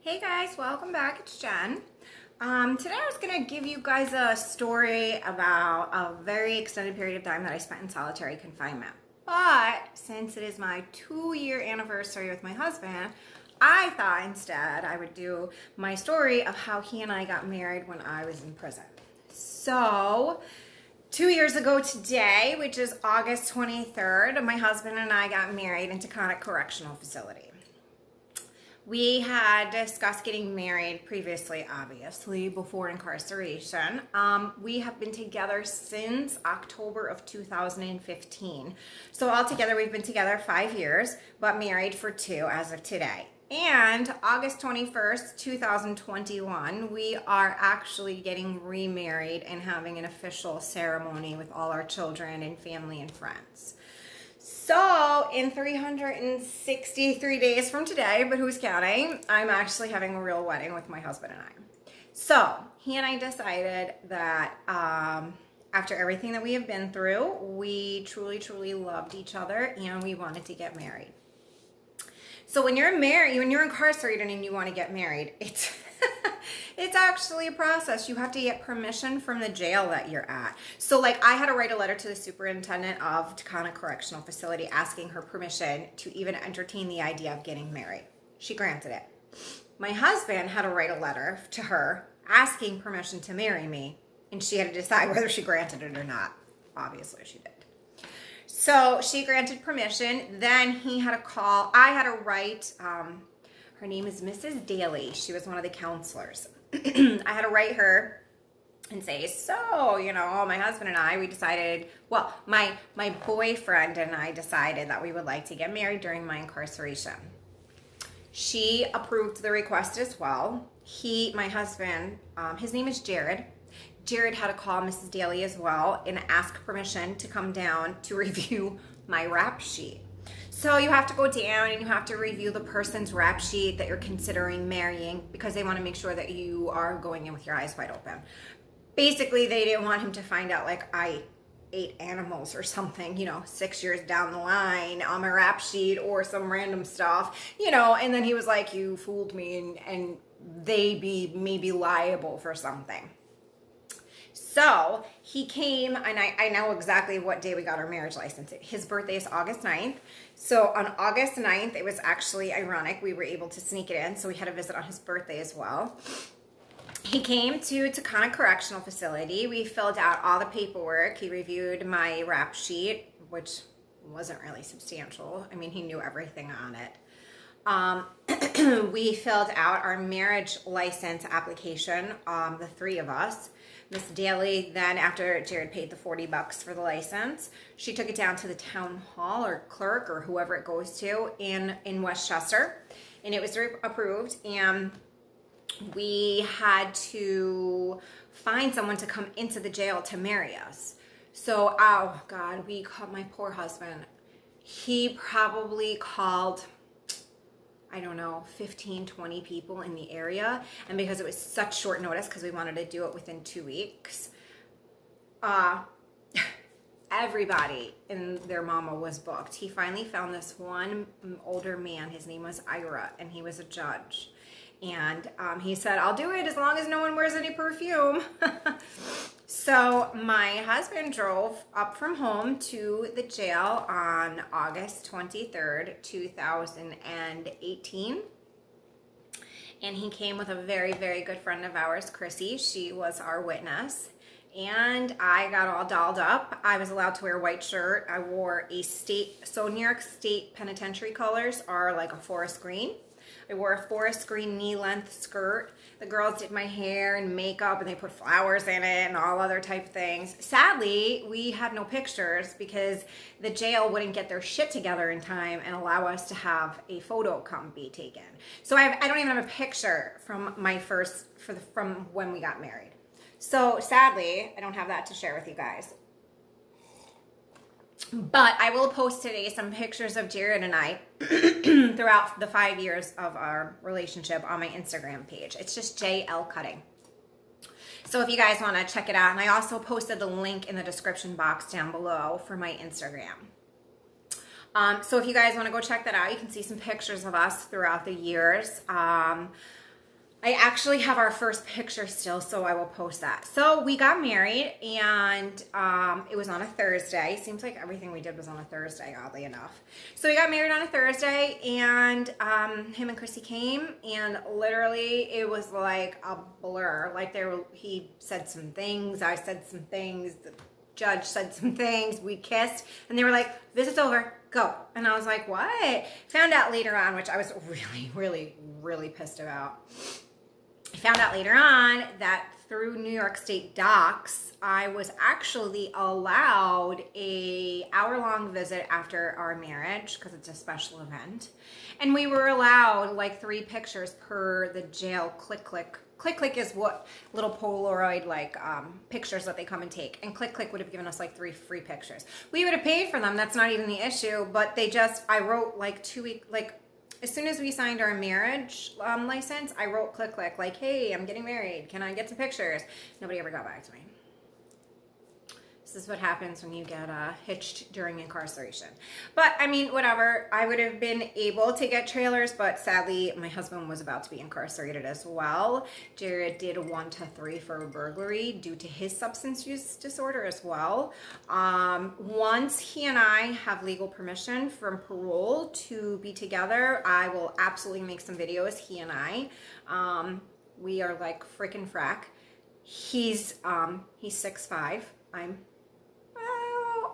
Hey guys, welcome back. It's Jen. Today I was going to give you guys a story about a very extended period of time that I spent in solitary confinement. But since it is my 2-year anniversary with my husband, I thought instead I would do my story of how he and I got married when I was in prison. So 2 years ago today, which is August 23rd, my husband and I got married in CARC Correctional Facility. We had discussed getting married previously, obviously, before incarceration. We have been together since October of 2015. So altogether, we've been together 5 years, but married for 2 as of today. And August 21st, 2021, we are actually getting remarried and having an official ceremony with all our children and family and friends. So in 363 days from today, but who's counting, I'm actually having a real wedding with my husband and I. So he and I decided that after everything that we have been through, we truly loved each other and we wanted to get married. So when you're married, when you're incarcerated and you want to get married, it's actually a process. You have to get permission from the jail that you're at. So like I had to write a letter to the superintendent of CARC Correctional Facility asking her permission to even entertain the idea of getting married. She granted it. My husband had to write a letter to her asking permission to marry me, and she had to decide whether she granted it or not. Obviously she did. So she granted permission. Then he had to call. I had to write, her name is Mrs. Daly. She was one of the counselors. I had to write her and say, so, you know, my husband and I, we decided, well, my boyfriend and I decided that we would like to get married during my incarceration. She approved the request as well. My husband, his name is Jared. Jared had to call Mrs. Daly as well and ask permission to come down to review my rap sheet. So you have to go down and you have to review the person's rap sheet that you're considering marrying because they want to make sure that you are going in with your eyes wide open. Basically, they didn't want him to find out like I ate animals or something, you know, 6 years down the line on my rap sheet or some random stuff, you know, and then he was like, you fooled me and they may be liable for something. So he came, and I know exactly what day we got our marriage license. His birthday is August 9th. So on August 9th, it was actually ironic. We were able to sneak it in, so we had a visit on his birthday as well. He came to CARC Correctional Facility. We filled out all the paperwork. He reviewed my rap sheet, which wasn't really substantial. I mean, he knew everything on it. We filled out our marriage license application, the 3 of us. Miss Daly, then after Jared paid the $40 for the license, she took it down to the town hall or clerk or whoever it goes to in Westchester, and it was approved, and we had to find someone to come into the jail to marry us. So, oh God, we called my poor husband. He probably called, I don't know, 15, 20 people in the area. And because it was such short notice, because we wanted to do it within 2 weeks, everybody and their mama was booked. He finally found this one older man. His name was Ira, and he was a judge. And he said, I'll do it as long as no one wears any perfume. So my husband drove up from home to the jail on August 23rd, 2018. And he came with a very very good friend of ours, Chrissy. She was our witness. And I got all dolled up. I was allowed to wear a white shirt. I wore a so New York State penitentiary colors are like a forest green. I wore a forest green knee-length skirt. The girls did my hair and makeup, and they put flowers in it and all other type of things. Sadly, we had no pictures because the jail wouldn't get their shit together in time and allow us to have a photo come be taken. So I don't even have a picture from from when we got married. So sadly, I don't have that to share with you guys. But I will post today some pictures of Jared and I throughout the 5 years of our relationship on my Instagram page. It's just JL Cutting. So if you guys want to check it out, and I also posted the link in the description box down below for my Instagram. So if you guys want to go check that out, you can see some pictures of us throughout the years. I actually have our first picture still, so I will post that. So we got married, and it was on a Thursday. Seems like everything we did was on a Thursday, oddly enough. So we got married on a Thursday, and him and Chrissy came, and literally it was like a blur. Like he said some things, I said some things, the judge said some things, we kissed, and they were like, visit's over, go. And I was like, what? Found out later on, which I was really pissed about. I found out later on that through New York State docs, I was actually allowed a hour-long visit after our marriage because it's a special event. And we were allowed like 3 pictures per the jail click click. Click click is what little Polaroid like pictures that they come and take. And click click would have given us like 3 free pictures. We would have paid for them. That's not even the issue. But they just, I wrote like 2 weeks, like as soon as we signed our marriage license, I wrote click click like, hey, I'm getting married. Can I get some pictures? Nobody ever got back to me. This is what happens when you get hitched during incarceration. But I mean, whatever. I would have been able to get trailers, but sadly, my husband was about to be incarcerated as well. Jared did 1 to 3 for a burglary due to his substance use disorder as well. Once he and I have legal permission from parole to be together, I will absolutely make some videos, he and I. We are like freaking frack. He's 6'5". I'm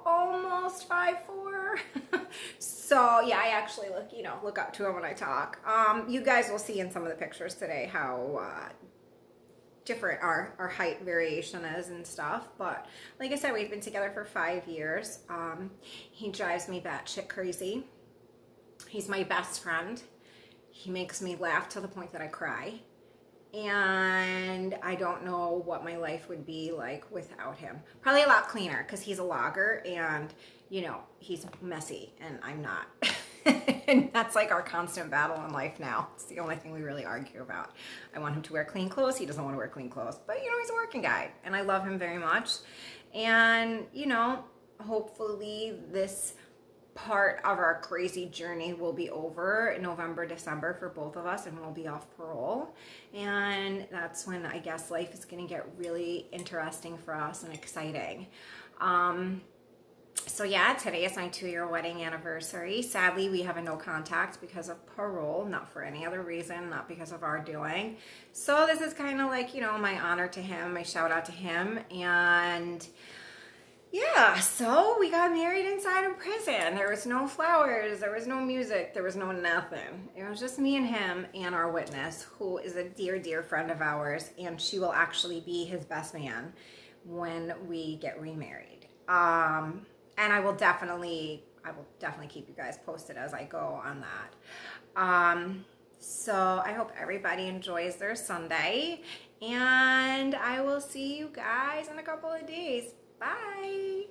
almost 5'4". So yeah, I actually look up to him when I talk. You guys will see in some of the pictures today how different our height variation is and stuff. But like I said, we've been together for 5 years. He drives me batshit crazy. He's my best friend. He makes me laugh to the point that I cry. And I don't know what my life would be like without him. Probably a lot cleaner because he's a logger and, he's messy and I'm not. And that's like our constant battle in life now. It's the only thing we really argue about. I want him to wear clean clothes. He doesn't want to wear clean clothes. But, he's a working guy and I love him very much. And, hopefully this part of our crazy journey will be over in November, December for both of us, and we'll be off parole. And that's when I guess life is going to get really interesting for us and exciting. So yeah, today is my 2-year wedding anniversary. Sadly, we have a no contact because of parole, not for any other reason, not because of our doing. So this is kind of like, my honor to him, my shout out to him. And yeah, so we got married inside of prison. There was no flowers, there was no music, there was no nothing. It was just me and him and our witness, who is a dear, dear friend of ours, and she will actually be his best man when we get remarried. And I will definitely keep you guys posted as I go on that. So I hope everybody enjoys their Sunday, and I will see you guys in a couple of days. Bye.